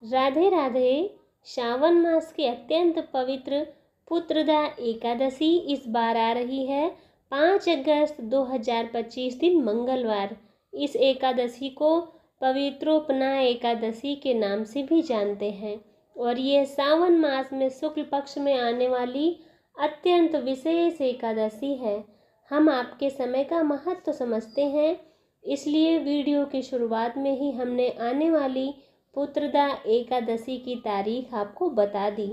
राधे राधे। श्रावण मास की अत्यंत पवित्र पुत्रदा एकादशी इस बार आ रही है 5 अगस्त 2025 दिन मंगलवार। इस एकादशी को पवित्रोपना एकादशी के नाम से भी जानते हैं और ये सावन मास में शुक्ल पक्ष में आने वाली अत्यंत विशेष एकादशी है। हम आपके समय का महत्व समझते हैं, इसलिए वीडियो की शुरुआत में ही हमने आने वाली पुत्रदा एकादशी की तारीख आपको बता दी।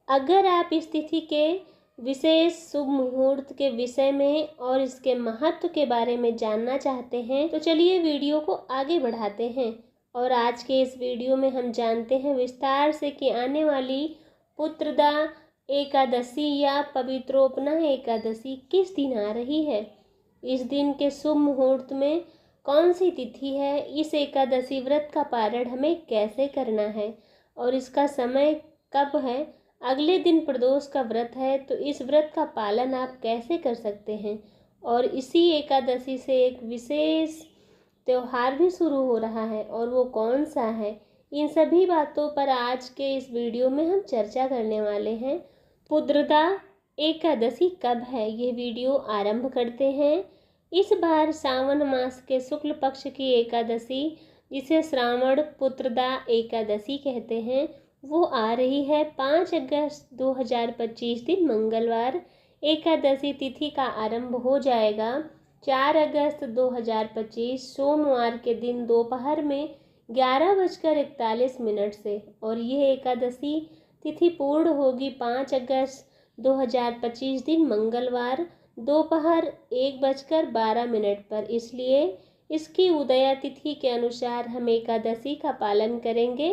अगर आप इस तिथि के विशेष शुभ मुहूर्त के विषय में और इसके महत्व के बारे में जानना चाहते हैं तो चलिए वीडियो को आगे बढ़ाते हैं। और आज के इस वीडियो में हम जानते हैं विस्तार से कि आने वाली पुत्रदा एकादशी या पवित्रोपना एकादशी किस दिन आ रही है, इस दिन के शुभ मुहूर्त में कौन सी तिथि है, इस एकादशी व्रत का पारण हमें कैसे करना है और इसका समय कब है। अगले दिन प्रदोष का व्रत है तो इस व्रत का पालन आप कैसे कर सकते हैं। और इसी एकादशी से एक विशेष त्यौहार भी शुरू हो रहा है और वो कौन सा है, इन सभी बातों पर आज के इस वीडियो में हम चर्चा करने वाले हैं। पुत्रदा एकादशी कब है, ये वीडियो आरंभ करते हैं। इस बार सावन मास के शुक्ल पक्ष की एकादशी, जिसे श्रावण पुत्रदा एकादशी कहते हैं, वो आ रही है 5 अगस्त 2025 दिन मंगलवार। एकादशी तिथि का आरंभ हो जाएगा 4 अगस्त 2025 सोमवार के दिन दोपहर में 11:41 से और ये एकादशी तिथि पूर्ण होगी 5 अगस्त 2025 दिन मंगलवार दोपहर 1:12 पर। इसलिए इसकी उदया तिथि के अनुसार हम एकादशी का पालन करेंगे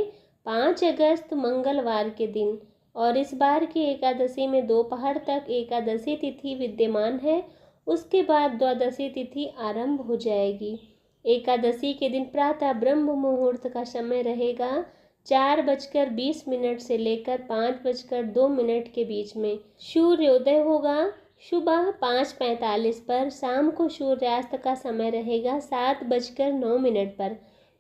5 अगस्त मंगलवार के दिन। और इस बार की एकादशी में दोपहर तक एकादशी तिथि विद्यमान है, उसके बाद द्वादशी तिथि आरंभ हो जाएगी। एकादशी के दिन प्रातः ब्रह्म मुहूर्त का समय रहेगा 4:20 से लेकर 5:02 के बीच में। सूर्योदय होगा सुबह 5:45 पर। शाम को सूर्यास्त का समय रहेगा 7:09 पर।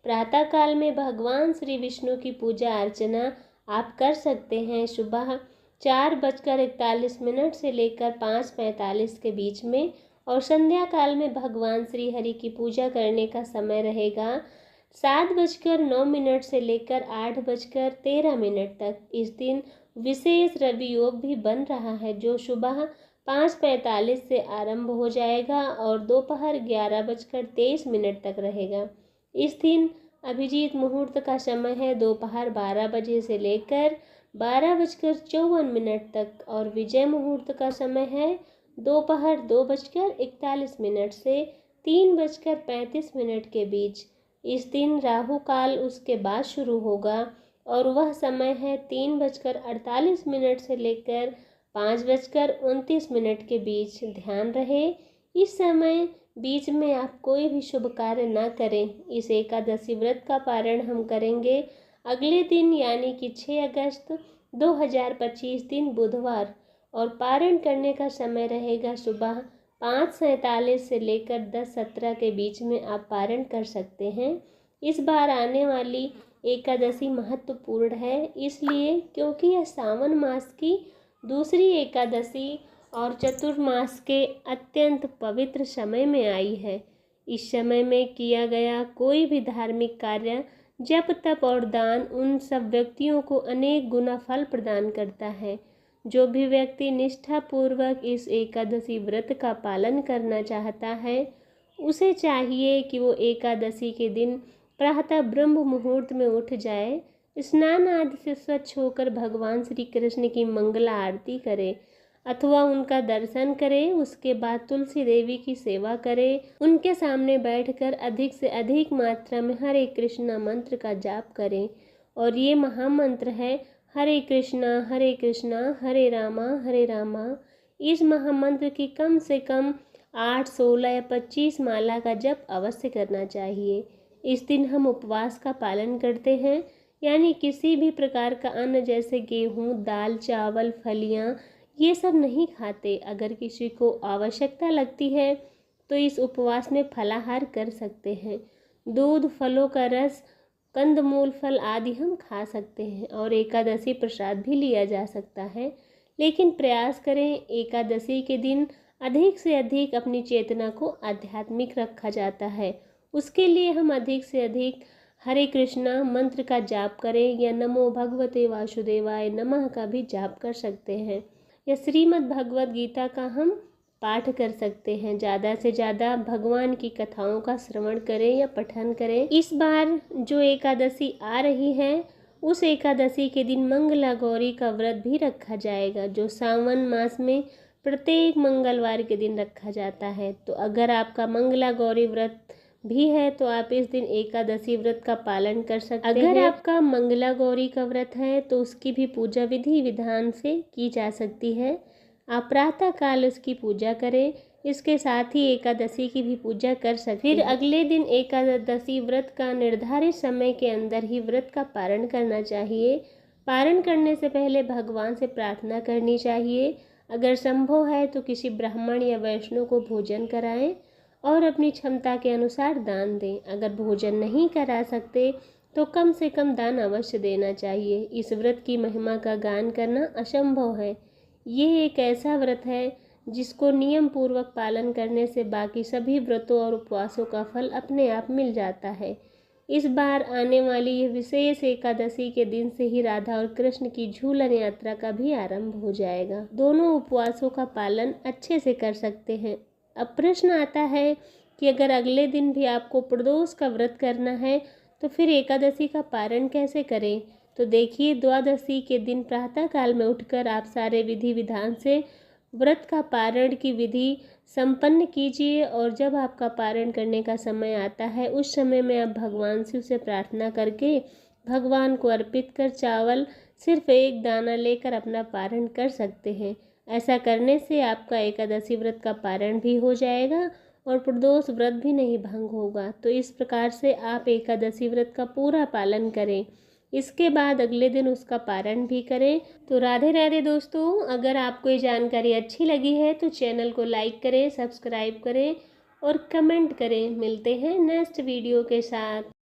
प्रातः काल में भगवान श्री विष्णु की पूजा अर्चना आप कर सकते हैं सुबह 4:41 से लेकर 5:45 के बीच में। और संध्या काल में भगवान श्री हरि की पूजा करने का समय रहेगा 7:09 से लेकर 8:13 तक। इस दिन विशेष रवि योग भी बन रहा है जो सुबह 5:45 से आरंभ हो जाएगा और दोपहर 11:23 तक रहेगा। इस दिन अभिजीत मुहूर्त का समय है दोपहर 12 बजे से लेकर 12:54 तक और विजय मुहूर्त का समय है दोपहर 2:41 से 3:35 के बीच। इस दिन राहु काल उसके बाद शुरू होगा और वह समय है 3:48 से लेकर 5:29 के बीच। ध्यान रहे इस समय बीच में आप कोई भी शुभ कार्य न करें। इस एकादशी व्रत का पारण हम करेंगे अगले दिन यानी कि 6 अगस्त 2025 दिन बुधवार और पारण करने का समय रहेगा सुबह 5:47 से लेकर 10:17 के बीच में आप पारण कर सकते हैं। इस बार आने वाली एकादशी महत्वपूर्ण है इसलिए क्योंकि यह सावन मास की दूसरी एकादशी और चतुर्मास के अत्यंत पवित्र समय में आई है। इस समय में किया गया कोई भी धार्मिक कार्य, जप तप और दान उन सब व्यक्तियों को अनेक गुना फल प्रदान करता है। जो भी व्यक्ति निष्ठापूर्वक इस एकादशी व्रत का पालन करना चाहता है, उसे चाहिए कि वो एकादशी के दिन प्रातः ब्रह्म मुहूर्त में उठ जाए, स्नान आदि से स्वच्छ होकर भगवान श्री कृष्ण की मंगला आरती करे अथवा उनका दर्शन करे। उसके बाद तुलसी देवी की सेवा करे, उनके सामने बैठकर अधिक से अधिक मात्रा में हरे कृष्णा मंत्र का जाप करें। और ये महामंत्र है हरे कृष्णा हरे रामा। इस महामंत्र की कम से कम 8, 16 या 25 माला का जप अवश्य करना चाहिए। इस दिन हम उपवास का पालन करते हैं, यानी किसी भी प्रकार का अन्न जैसे गेहूँ, दाल, चावल, फलियाँ ये सब नहीं खाते। अगर किसी को आवश्यकता लगती है तो इस उपवास में फलाहार कर सकते हैं। दूध, फलों का रस कंदमूल, फल आदि हम खा सकते हैं और एकादशी प्रसाद भी लिया जा सकता है। लेकिन प्रयास करें एकादशी के दिन अधिक से अधिक अपनी चेतना को आध्यात्मिक रखा जाता है। उसके लिए हम अधिक से अधिक हरे कृष्णा मंत्र का जाप करें या नमो भगवते वासुदेवाय नमः का भी जाप कर सकते हैं, या श्रीमद् भगवद गीता का हम पाठ कर सकते हैं। ज़्यादा से ज़्यादा भगवान की कथाओं का श्रवण करें या पठन करें। इस बार जो एकादशी आ रही है उस एकादशी के दिन मंगला गौरी का व्रत भी रखा जाएगा, जो सावन मास में प्रत्येक मंगलवार के दिन रखा जाता है। तो अगर आपका मंगला गौरी व्रत भी है तो आप इस दिन एकादशी व्रत का पालन कर सकते हैं। अगर आपका मंगला गौरी का व्रत है तो उसकी भी पूजा विधि विधान से की जा सकती है। आप प्रातः काल उसकी पूजा करें, इसके साथ ही एकादशी की भी पूजा कर सकते हैं। फिर अगले दिन एकादशी व्रत का निर्धारित समय के अंदर ही व्रत का पारण करना चाहिए। पारण करने से पहले भगवान से प्रार्थना करनी चाहिए। अगर संभव है तो किसी ब्राह्मण या वैष्णव को भोजन कराएं और अपनी क्षमता के अनुसार दान दें। अगर भोजन नहीं करा सकते तो कम से कम दान अवश्य देना चाहिए। इस व्रत की महिमा का गान करना असंभव है। ये एक ऐसा व्रत है जिसको नियम पूर्वक पालन करने से बाकी सभी व्रतों और उपवासों का फल अपने आप मिल जाता है। इस बार आने वाली यह विशेष एकादशी के दिन से ही राधा और कृष्ण की झूलन यात्रा का भी आरंभ हो जाएगा। दोनों उपवासों का पालन अच्छे से कर सकते हैं। अब प्रश्न आता है कि अगर अगले दिन भी आपको प्रदोष का व्रत करना है तो फिर एकादशी का पारण कैसे करें। तो देखिए, द्वादशी के दिन प्रातः काल में उठकर आप सारे विधि विधान से व्रत का पारण की विधि संपन्न कीजिए और जब आपका पारण करने का समय आता है उस समय में आप भगवान शिव से प्रार्थना करके भगवान को अर्पित कर चावल सिर्फ एक दाना लेकर अपना पारण कर सकते हैं। ऐसा करने से आपका एकादशी व्रत का पारण भी हो जाएगा और प्रदोष व्रत भी नहीं भंग होगा। तो इस प्रकार से आप एकादशी व्रत का पूरा पालन करें, इसके बाद अगले दिन उसका पारण भी करें। तो राधे राधे दोस्तों, अगर आपको ये जानकारी अच्छी लगी है तो चैनल को लाइक करें, सब्सक्राइब करें और कमेंट करें। मिलते हैं नेक्स्ट वीडियो के साथ।